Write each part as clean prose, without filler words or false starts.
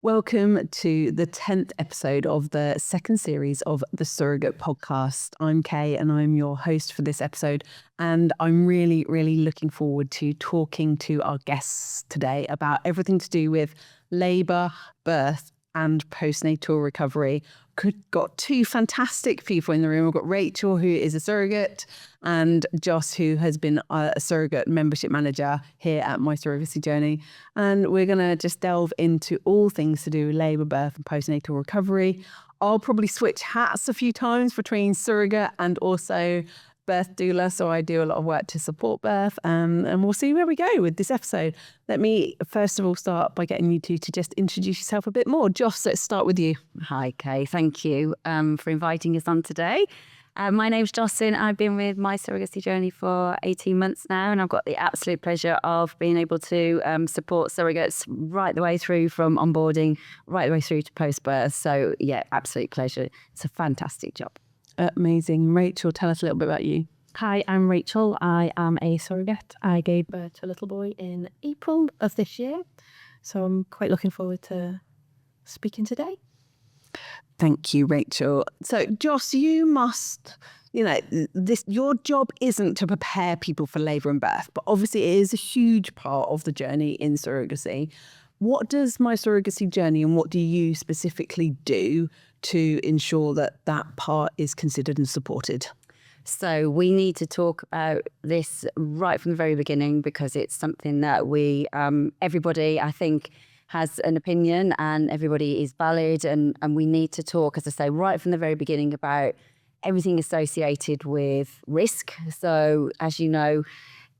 Welcome to the 10th episode of the second series of the Surrogate podcast. I'm Kay and I'm your host for this episode. And I'm really, really looking forward to talking to our guests today about everything to do with labour, birth and postnatal recovery. Got two fantastic people in the room. We've got Rachel, who is a surrogate, and Joss, who has been a surrogate membership manager here at My Surrogacy Journey. And we're going to just delve into all things to do with labour, birth and postnatal recovery. I'll probably switch hats a few times between surrogate and also birth doula, so I do a lot of work to support birth, and we'll see where we go with this episode. Let me first of all start by getting you two to just introduce yourself a bit more. Joss, let's start with you. Hi, Kay. Thank you for inviting us on today. My name's Jocelyn. I've been with My Surrogacy Journey for 18 months now, and I've got the absolute pleasure of being able to support surrogates right the way through from onboarding, right the way through to post-birth. So, yeah, absolute pleasure. It's a fantastic job. Amazing. Rachel, tell us a little bit about you. Hi, I'm Rachel. I am a surrogate. I gave birth to a little boy in April of this year. So I'm quite looking forward to speaking today. Thank you, Rachel. So, Joss, you must, your job isn't to prepare people for labour and birth, but obviously it is a huge part of the journey in surrogacy. What does My Surrogacy Journey and what do you specifically do to ensure that that part is considered and supported? So we need to talk about this right from the very beginning, because it's something that everybody, I think, has an opinion and everybody is valid. And we need to talk, as I say, right from the very beginning about everything associated with risk. So as you know,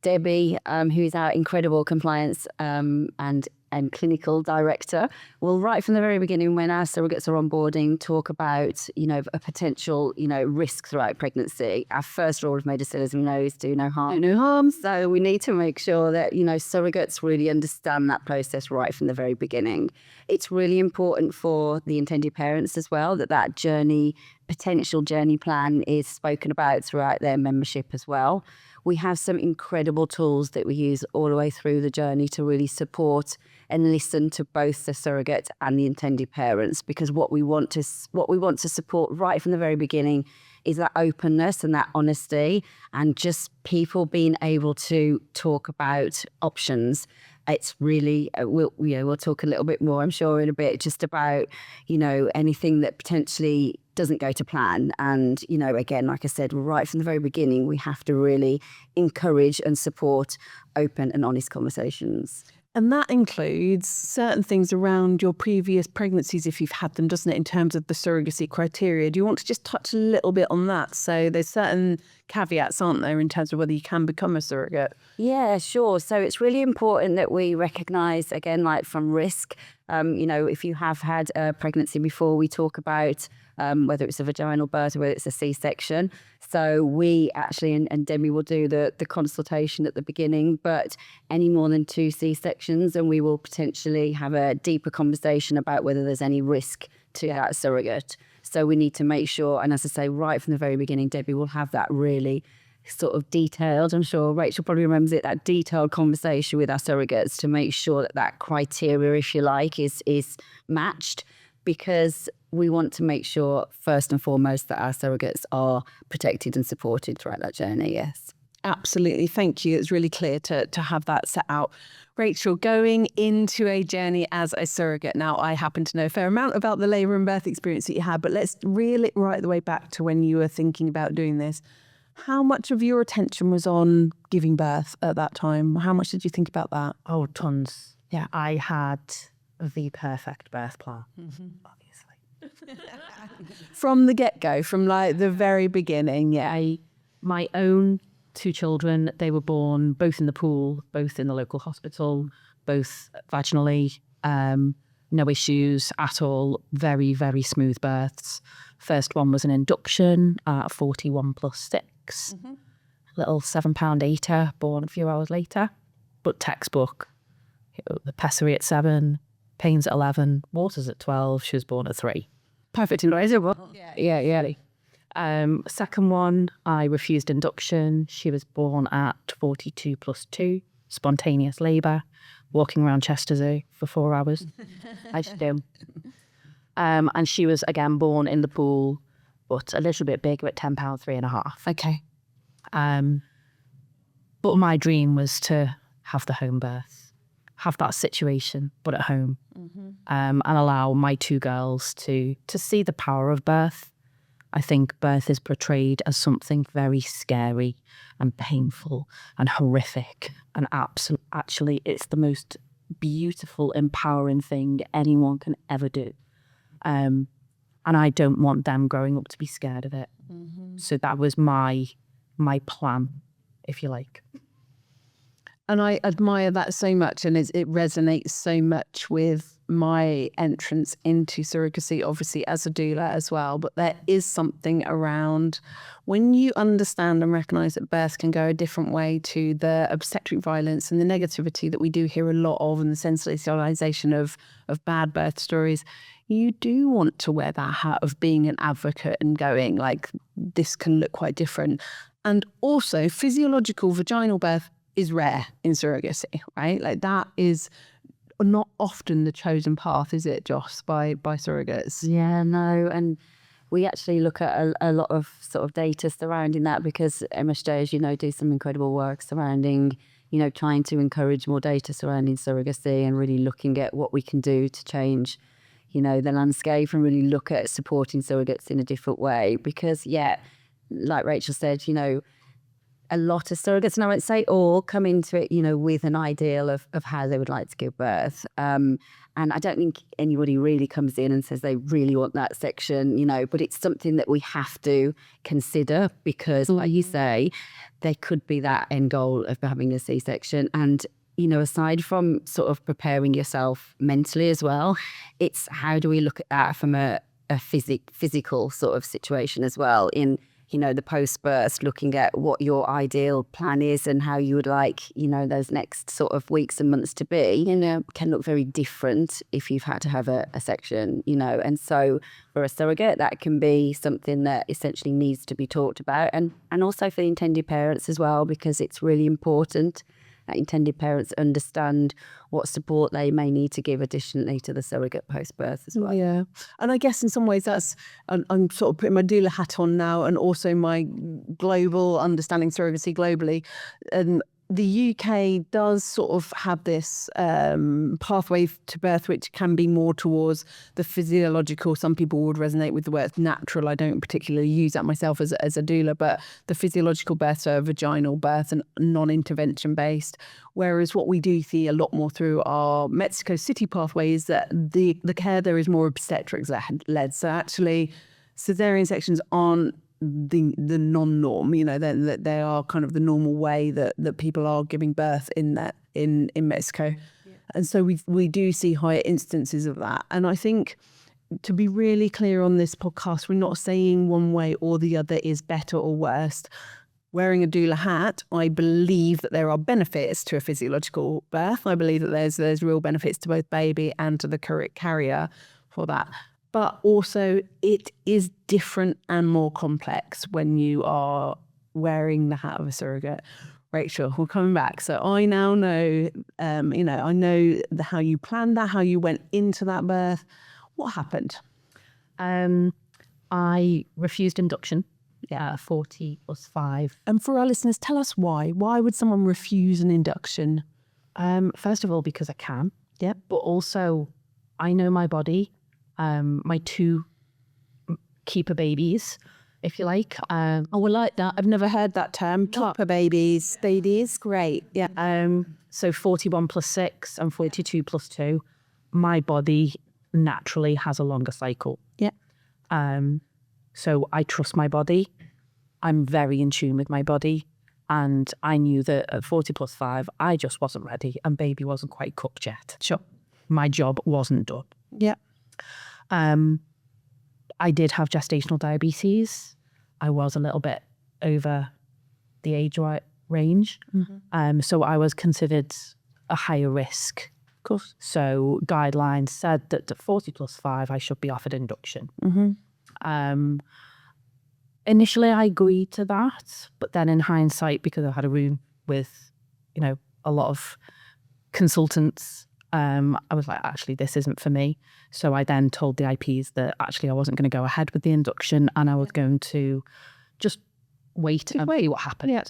Debbie, who is our incredible compliance and clinical director, will right from the very beginning, when our surrogates are onboarding, talk about, a potential, risk throughout pregnancy. Our first rule of medicine, as we know, is do no harm. Do no harm. So we need to make sure that, surrogates really understand that process right from the very beginning. It's really important for the intended parents as well, that potential journey plan is spoken about throughout their membership as well. We have some incredible tools that we use all the way through the journey to really support and listen to both the surrogate and the intended parents, because what we want to support right from the very beginning is that openness and that honesty, and just people being able to talk about options. It's really, we'll talk a little bit more, I'm sure, in a bit, just about, anything that potentially doesn't go to plan. And, again, like I said, right from the very beginning, we have to really encourage and support open and honest conversations. And that includes certain things around your previous pregnancies, if you've had them, doesn't it, in terms of the surrogacy criteria? Do you want to just touch a little bit on that? So there's certain caveats, aren't there, in terms of whether you can become a surrogate? Yeah, sure. So it's really important that we recognise, again, like from risk, if you have had a pregnancy before, we talk about whether it's a vaginal birth or whether it's a C-section. So we actually, and Debbie will do the consultation at the beginning, but any more than 2 C-sections, and we will potentially have a deeper conversation about whether there's any risk to that surrogate. So we need to make sure, and as I say, right from the very beginning, Debbie will have that really sort of detailed, I'm sure Rachel probably remembers it, that detailed conversation with our surrogates to make sure that criteria, if you like, is matched, because we want to make sure, first and foremost, that our surrogates are protected and supported throughout that journey, yes. Absolutely. Thank you. It's really clear to have that set out. Rachel, going into a journey as a surrogate, now I happen to know a fair amount about the labour and birth experience that you had, but let's reel it right the way back to when you were thinking about doing this. How much of your attention was on giving birth at that time? How much did you think about that? Oh, tons. Yeah, I had the perfect birth plan, obviously. From the get-go, from like the very beginning, yeah. My own 2 children, they were born both in the pool, both in the local hospital, both vaginally, no issues at all, very, very smooth births. First one was an induction at 41 plus 6. Little £7 eater, born a few hours later, but textbook. The pessary at 7, pains at 11, waters at 12. She was born at 3. Perfect invisible. Yeah. Second one, I refused induction. She was born at 42 plus 2, spontaneous labour. walking around Chester Zoo for 4 hours. I just do. And she was, again, born in the pool, but a little bit bigger at £10, 3.5. Okay. But my dream was to have the home birth, have that situation, but at home, and allow my 2 girls to see the power of birth. I think birth is portrayed as something very scary and painful and horrific, and actually it's the most beautiful, empowering thing anyone can ever do. And I don't want them growing up to be scared of it. So that was my plan, if you like. And I admire that so much, and it resonates so much with my entrance into surrogacy, obviously as a doula as well. But there is something around when you understand and recognise that birth can go a different way to the obstetric violence and the negativity that we do hear a lot of, and the sensationalisation of bad birth stories. You do want to wear that hat of being an advocate and going like, this can look quite different. And also physiological vaginal birth is rare in surrogacy, right? Like that is not often the chosen path, is it, Joss, by surrogates? Yeah, no. And we actually look at a lot of sort of data surrounding that, because MSJ, as you know, do some incredible work surrounding, trying to encourage more data surrounding surrogacy and really looking at what we can do to change, the landscape, and really look at supporting surrogates in a different way. Because, like Rachel said, a lot of surrogates, and I won't say all, come into it, with an ideal of how they would like to give birth. And I don't think anybody really comes in and says they really want that section, but it's something that we have to consider, because like you say, there could be that end goal of having a C-section. And, aside from sort of preparing yourself mentally as well, it's how do we look at that from a physical sort of situation as well, in the post-birth, looking at what your ideal plan is and how you would like, those next sort of weeks and months to be, can look very different if you've had to have a section, And so for a surrogate, that can be something that essentially needs to be talked about. And also for the intended parents as well, because it's really important that intended parents understand what support they may need to give additionally to the surrogate post-birth as well. Yeah. And I guess in some ways that's, I'm sort of putting my doula hat on now, and also my global understanding surrogacy globally. And the UK does sort of have this pathway to birth, which can be more towards the physiological. Some people would resonate with the word natural. I don't particularly use that myself as a doula, but the physiological birth, so vaginal birth and non-intervention based. Whereas what we do see a lot more through our Mexico City pathway is that the care there is more obstetrics led. So actually cesarean sections aren't the non-norm, they are kind of the normal way that people are giving birth in Mexico. Yeah. And so we do see higher instances of that. And I think, to be really clear on this podcast, we're not saying one way or the other is better or worse. Wearing a doula hat, I believe that there are benefits to a physiological birth. I believe that there's real benefits to both baby and to the carrier for that. But also it is different and more complex when you are wearing the hat of a surrogate. Rachel, we're coming back. So I now know, I know how you planned that, how you went into that birth. What happened? I refused induction. 40 plus 5. And for our listeners, tell us why. Why would someone refuse an induction? First of all, because I can. Yep. But also, I know my body. My 2 keeper babies, if you like. I would like that. I've never heard that term. Keeper babies. Babies, great. Yeah. So 41 plus 6 and 42 plus 2. My body naturally has a longer cycle. Yeah. So I trust my body. I'm very in tune with my body. And I knew that at 40 plus 5, I just wasn't ready, and baby wasn't quite cooked yet. Sure. My job wasn't done. Yeah. I did have gestational diabetes. I was a little bit over the age range. Mm-hmm. So I was considered a higher risk. Of course. So guidelines said that at 40 plus 5, I should be offered induction. Mm-hmm. Initially, I agreed to that. But then in hindsight, because I had a room with, a lot of consultants. I was like, actually, this isn't for me. So I then told the IPs that actually I wasn't going to go ahead with the induction, and I was going to just wait and see what happened. Yeah.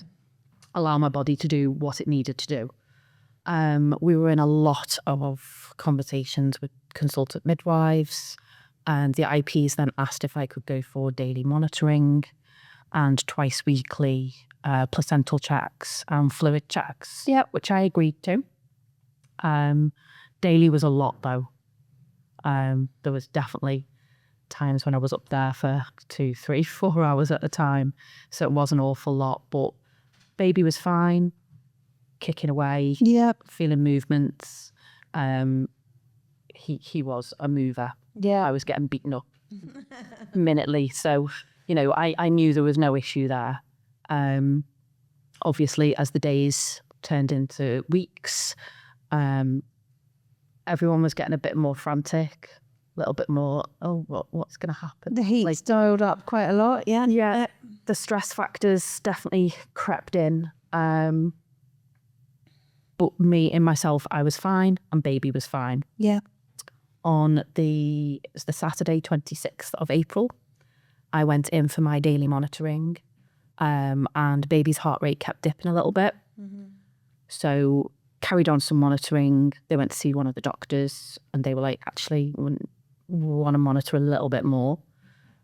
Allow my body to do what it needed to do. We were in a lot of conversations with consultant midwives, and the IPs then asked if I could go for daily monitoring and twice weekly placental checks and fluid checks, which I agreed to. Daily was a lot though. There was definitely times when I was up there for 2, 3, 4 hours at a time. So it was an awful lot, but baby was fine, kicking away, feeling movements. He was a mover. Yeah. I was getting beaten up minutely. So, you know, I knew there was no issue there. Obviously, as the days turned into weeks, everyone was getting a bit more frantic, a little bit more, what's going to happen? The heat dialed up quite a lot, yeah. Yeah, the stress factors definitely crept in. But me in myself, I was fine, and baby was fine. Yeah. On the Saturday, 26th of April, I went in for my daily monitoring, and baby's heart rate kept dipping a little bit. So carried on some monitoring. They went to see one of the doctors, and they were like, actually, we want to monitor a little bit more.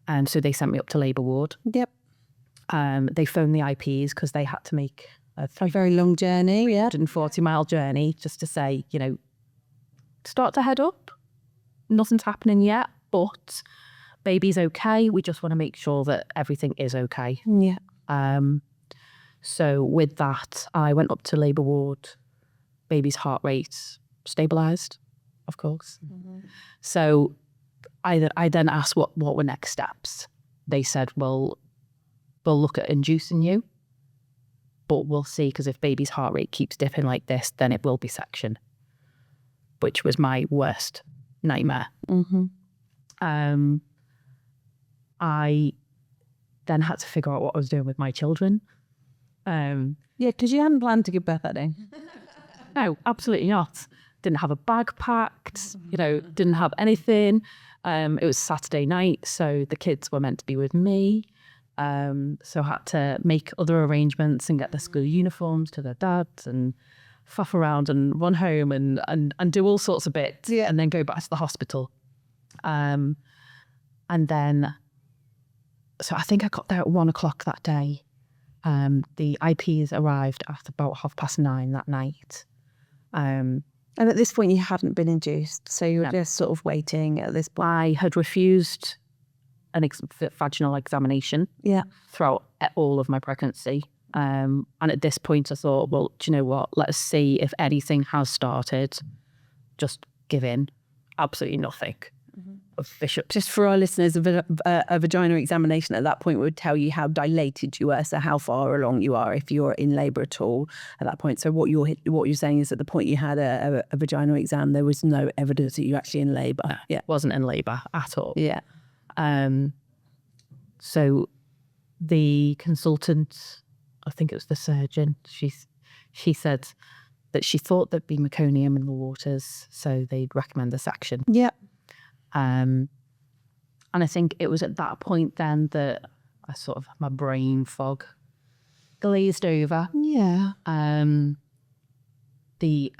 And so they sent me up to labour ward. Yep. They phoned the IPs because they had to make a very long journey, 140-mile journey just to say, you know, start to head up. Nothing's happening yet, but baby's okay. We just want to make sure that everything is okay. Yeah. So with that, I went up to labour ward. Baby's heart rate stabilised, of course. So I then asked what were next steps. They said, well, we'll look at inducing you, but we'll see, because if baby's heart rate keeps dipping like this, then it will be section, which was my worst nightmare. I then had to figure out what I was doing with my children. Yeah, because you hadn't planned to give birth that day. No, absolutely not. Didn't have a bag packed, you know, didn't have anything. It was Saturday night, so the kids were meant to be with me. So I had to make other arrangements and get their school uniforms to their dads and faff around and run home and do all sorts of bits, and then go back to the hospital. And then, so I think I got there at 1 o'clock that day. The IPs arrived at about 9:30 that night. And at this point, you hadn't been induced, so you were just sort of waiting at this point. I had refused an vaginal examination throughout all of my pregnancy. And at this point, I thought, well, do you know what? Let's see if anything has started. Just give in. Absolutely nothing. Bishop. Just for our listeners, a vaginal examination at that point would tell you how dilated you were, so how far along you are if you're in labour at all at that point. So what you're saying is, at the point you had a vaginal exam, there was no evidence that you're actually in labour. Wasn't in labour at all. Yeah. So the consultant, I think it was the surgeon, she said that she thought there'd be meconium in the waters, so they'd recommend the section. Yeah. And I think it was at that point then that I sort of, my brain fog glazed over. Yeah. I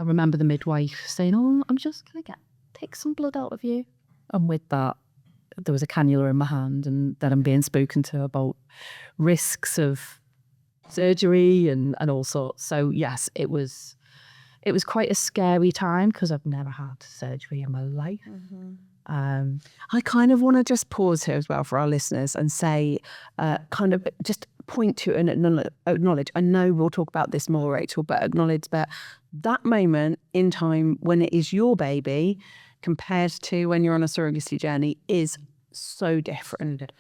remember the midwife saying, oh, I'm just going to take some blood out of you. And with that, there was a cannula in my hand, and then I'm being spoken to about risks of surgery and all sorts. So yes, it was quite a scary time, because I've never had surgery in my life. I kind of want to just pause here as well for our listeners and say, kind of just point to and acknowledge. I know we'll talk about this more, Rachel, but acknowledge that that moment in time when it is your baby compared to when you're on a surrogacy journey is so different.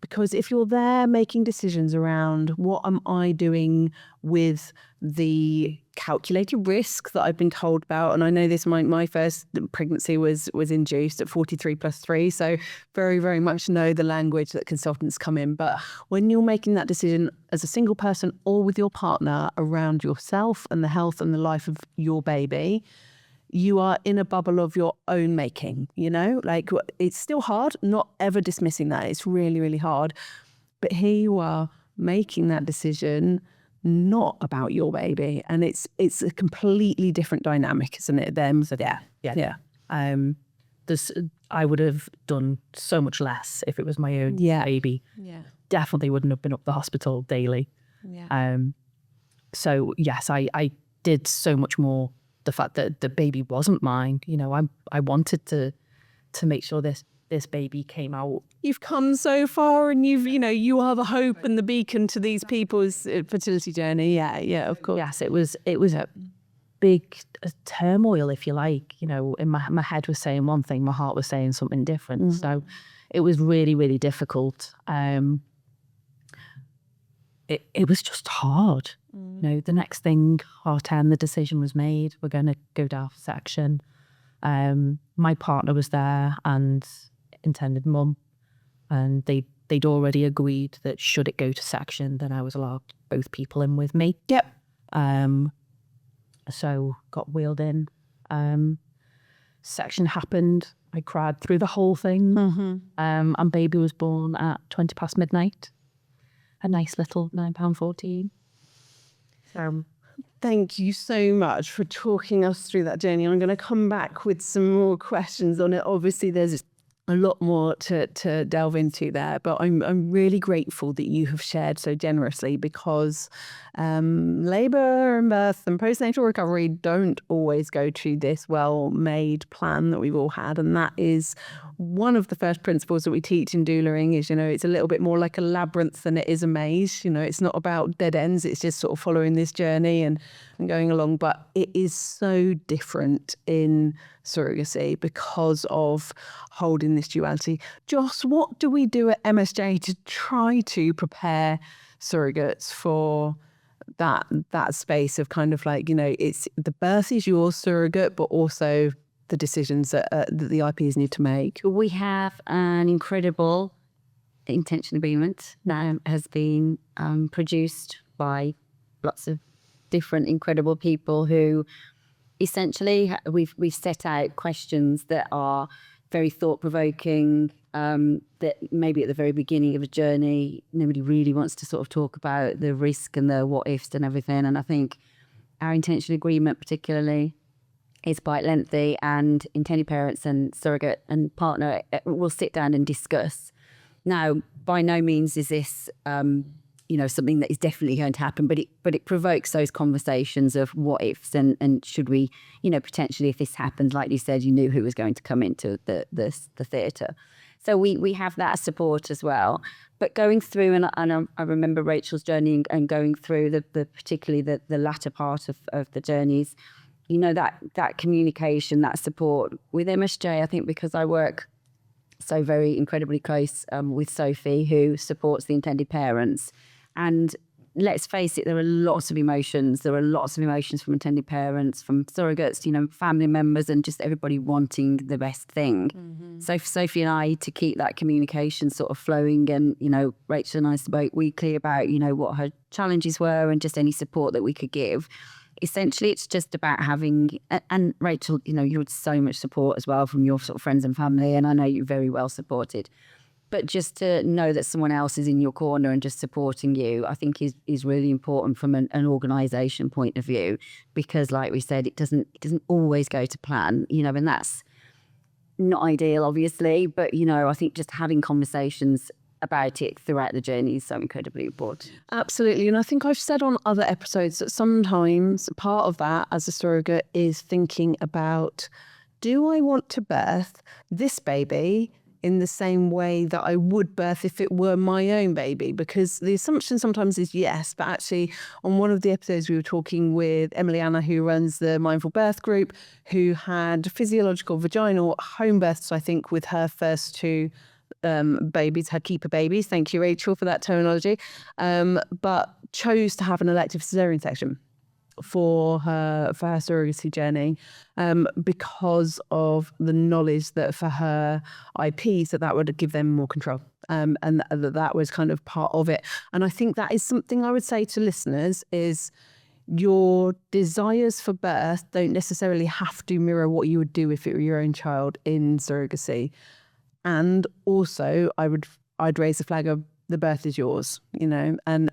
Because if you're there making decisions around what am I doing with the calculated risk that I've been told about. And I know this, my first pregnancy was induced at 43+3. So very, very much know the language that consultants come in. But when you're making that decision as a single person or with your partner around yourself and the health and the life of your baby, you are in a bubble of your own making, like it's still hard, not ever dismissing that. It's really, really hard. But here you are making that decision not about your baby. And it's a completely different dynamic, isn't it? Then, so yeah. I would have done so much less if it was my own baby. Yeah. Definitely wouldn't have been up the hospital daily. Yeah. So yes, I did so much more. The fact that the baby wasn't mine, I wanted to make sure this baby came out. You've come so far, and you are the hope and the beacon to these people's fertility journey. Yeah, of course. Yes, it was a big turmoil, if you like. In my head was saying one thing, my heart was saying something different. Mm-hmm. So it was really, really difficult. It was just hard. The next thing, half 10, the decision was made. We're going to go down for section. My partner was there and intended mum, and they'd already agreed that should it go to section, then I was allowed both people in with me. Yep. So got wheeled in. Section happened. I cried through the whole thing. Mm-hmm. And baby was born at 20 past midnight. A nice little £9.14. Thank you so much for talking us through that journey. I'm going to come back with some more questions on it. Obviously, there's a lot more to delve into there, but I'm really grateful that you have shared so generously, because labour and birth and postnatal recovery don't always go to this well-made plan that we've all had. And that is one of the first principles that we teach in doulaing is, it's a little bit more like a labyrinth than it is a maze. It's not about dead ends. It's just sort of following this journey and going along. But it is so different in surrogacy because of holding this duality. Joss, what do we do at MSJ to try to prepare surrogates for that space of kind of like, it's the birth is your surrogate, but also the decisions that the IPs need to make? We have an incredible intention agreement that has been produced by lots of different incredible people who essentially we've set out questions that are very thought-provoking, that maybe at the very beginning of a journey nobody really wants to sort of talk about the risk and the what-ifs and everything. And I think our intention agreement particularly is quite lengthy, and intended parents and surrogate and partner will sit down and discuss. Now, by no means is this something that is definitely going to happen, but it provokes those conversations of what ifs and should we, potentially if this happened, like you said, you knew who was going to come into the theatre. So we have that support as well. But going through, and I remember Rachel's journey and going through the particularly the latter part of the journeys, that communication, that support with MSJ. I think because I work so very incredibly close with Sophie, who supports the intended parents. And let's face it, there are lots of emotions. There are lots of emotions from intended parents, from surrogates, family members, and just everybody wanting the best thing. Mm-hmm. So for Sophie and I to keep that communication sort of flowing, and, Rachel and I spoke weekly about, what her challenges were and just any support that we could give. Essentially, it's just about having, and Rachel, you had so much support as well from your sort of friends and family, and I know you're very well supported. But just to know that someone else is in your corner and just supporting you, I think is really important from an organisation point of view, because like we said, it doesn't always go to plan, and that's not ideal, obviously. But, I think just having conversations about it throughout the journey is so incredibly important. Absolutely. And I think I've said on other episodes that sometimes part of that as a surrogate is thinking about, do I want to birth this baby in the same way that I would birth if it were my own baby? Because the assumption sometimes is yes, but actually on one of the episodes we were talking with Emiliana, who runs the Mindful Birth group, who had physiological vaginal home births, I think, with her first two babies, her keeper babies. Thank you, Rachel, for that terminology. But chose to have an elective cesarean section. for her surrogacy journey, because of the knowledge that for her IPs that would give them more control, and that was kind of part of it. And I think that is something I would say to listeners is your desires for birth don't necessarily have to mirror what you would do if it were your own child in surrogacy. And also I'd raise the flag of the birth is yours, and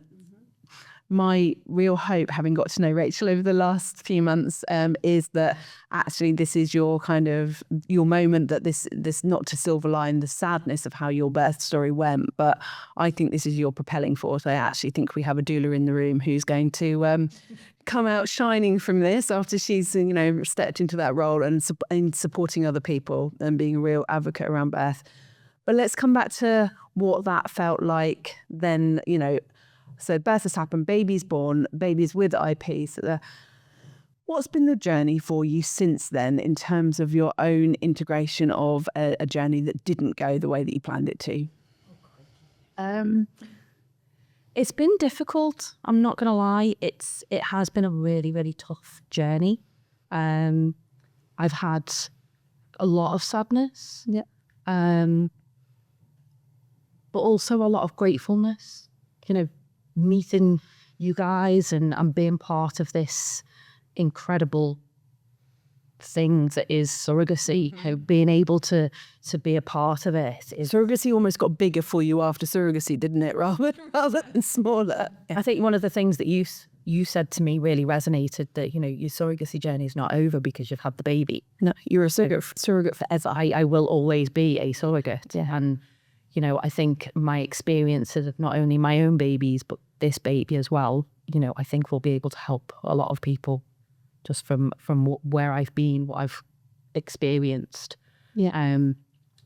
my real hope, having got to know Rachel over the last few months, is that actually this is your kind of your moment, that this not to silver line the sadness of how your birth story went, but I think this is your propelling force. I actually think we have a doula in the room who's going to come out shining from this after she's stepped into that role and supporting other people and being a real advocate around birth. But let's come back to what that felt like then, So birth has happened, baby's born, baby's with IP. So what's been the journey for you since then in terms of your own integration of a journey that didn't go the way that you planned it to? It's been difficult. I'm not going to lie. It has been a really, really tough journey. I've had a lot of sadness. Yeah. But also a lot of gratefulness. Meeting you guys and being part of this incredible thing that is surrogacy, being able to be a part of it. Surrogacy almost got bigger for you after surrogacy, didn't it, rather than smaller? I think one of the things that you said to me really resonated, that, your surrogacy journey is not over because you've had the baby. No, you're a surrogate forever. I will always be a surrogate. Yeah. And I think my experiences of not only my own babies, but this baby as well, I think will be able to help a lot of people just from where I've been, what I've experienced. Yeah.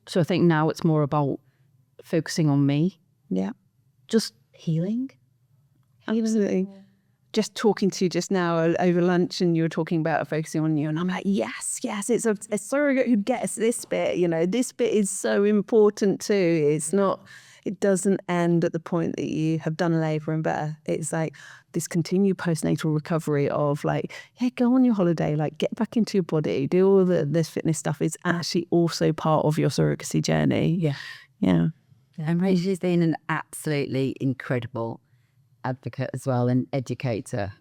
So I think now it's more about focusing on me. Yeah. Just healing. Absolutely. Just talking to you just now over lunch, and you were talking about focusing on you, and I'm like, yes, it's a surrogate who gets this bit. This bit is so important too. It doesn't end at the point that you have done labour and birth. It's like this continued postnatal recovery of go on your holiday, get back into your body, do all this fitness stuff is actually also part of your surrogacy journey. Yeah. Yeah. And Rachel's been an absolutely incredible advocate as well, and educator.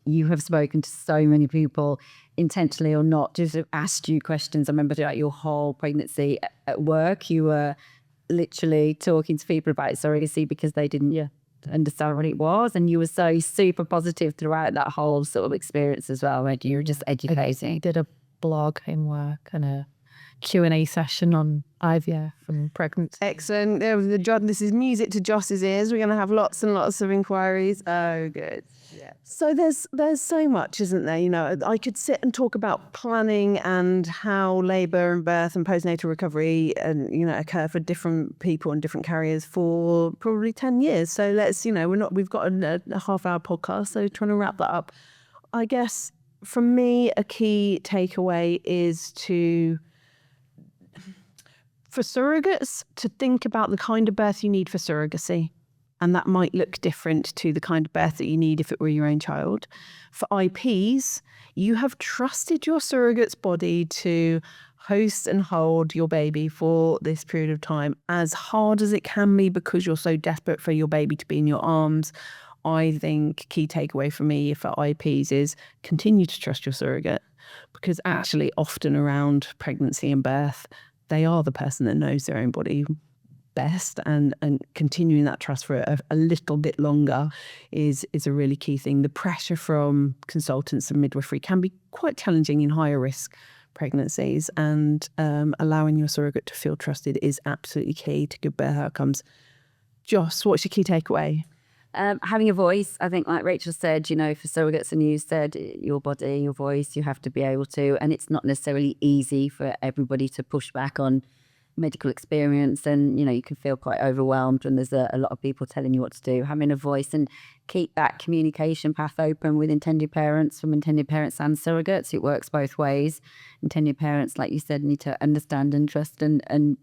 You have spoken to so many people, intentionally or not, just have asked you questions. I remember throughout your whole pregnancy at work, you were literally talking to people about surrogacy because they didn't understand what it was, and you were so super positive throughout that whole sort of experience as well, right? You were just educating. I did a blog in work and a Q&A session on IVF and pregnancy. Excellent. This is music to Joss's ears. We're going to have lots and lots of inquiries. Oh, good. Yeah. So there's so much, isn't there? I could sit and talk about planning and how labour and birth and postnatal recovery occur for different people and different carriers for probably 10 years. So let's, we've got a half-hour podcast, so trying to wrap that up. I guess for me, a key takeaway is for surrogates to think about the kind of birth you need for surrogacy. And that might look different to the kind of birth that you need if it were your own child. For IPs, you have trusted your surrogate's body to host and hold your baby for this period of time, as hard as it can be because you're so desperate for your baby to be in your arms. I think key takeaway for me for IPs is continue to trust your surrogate, because actually often around pregnancy and birth, they are the person that knows their own body best, and continuing that trust for a little bit longer is a really key thing. The pressure from consultants and midwifery can be quite challenging in higher risk pregnancies, and allowing your surrogate to feel trusted is absolutely key to good birth outcomes. Joss, what's your key takeaway? Having a voice, I think, like Rachel said, for surrogates, and you said, your body, your voice, you have to be able to, and it's not necessarily easy for everybody to push back on medical experience, and you can feel quite overwhelmed when there's a lot of people telling you what to do. Having a voice and keep that communication path open with intended parents, from intended parents and surrogates. It works both ways. Intended parents, like you said, need to understand and trust and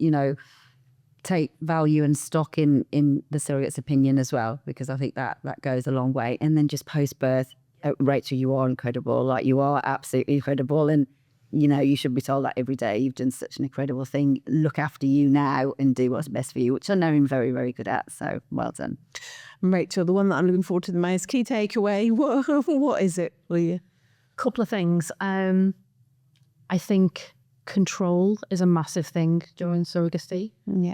take value and stock in the surrogate's opinion as well, because I think that goes a long way. And then just post-birth, Rachel, you are incredible. Like, you are absolutely incredible. And, you know, you should be told that every day. You've done such an incredible thing. Look after you now and do what's best for you, which I know I'm very, very good at. So well done. Rachel, the one that I'm looking forward to the most, key takeaway, what is it for you? Couple of things. I think control is a massive thing during surrogacy. Yeah.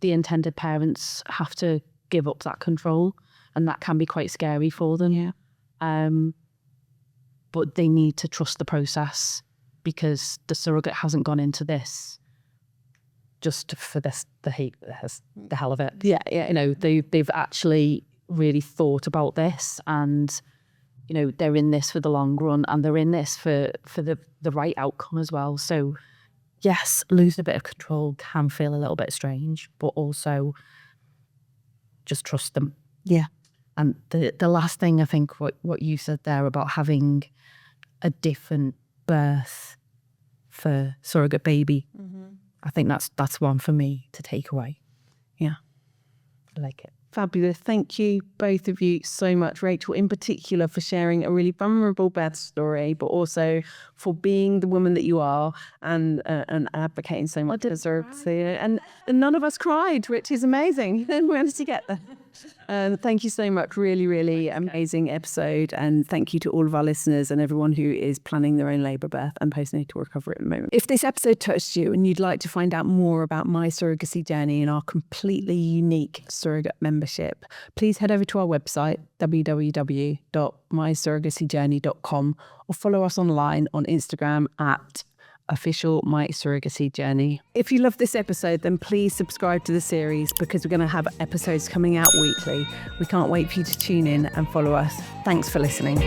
The intended parents have to give up that control, and that can be quite scary for them. Yeah. But they need to trust the process, because the surrogate hasn't gone into this just for the hell of it. Yeah. You know, they've actually really thought about this, and you know, they're in this for the long run, and they're in this for the right outcome as well. So yes, losing a bit of control can feel a little bit strange, but also just trust them. Yeah. And the last thing, I think, what you said there about having a different birth for surrogate baby, I think that's one for me to take away. Yeah. I like it. Fabulous. Thank you, both of you, so much. Rachel, in particular, for sharing a really vulnerable birth story, but also for being the woman that you are and advocating so much for surrogacy. And none of us cried, which is amazing. We managed to get there. Thank you so much. Really, really amazing episode. And thank you to all of our listeners and everyone who is planning their own labour, birth and postnatal recovery at the moment. If this episode touched you and you'd like to find out more about my surrogacy journey and our completely unique surrogate membership, please head over to our website, www.mysurrogacyjourney.com, or follow us online on Instagram at official My Surrogacy Journey. If you love this episode, then please subscribe to the series, because we're going to have episodes coming out weekly. We can't wait for you to tune in and follow us. Thanks for listening.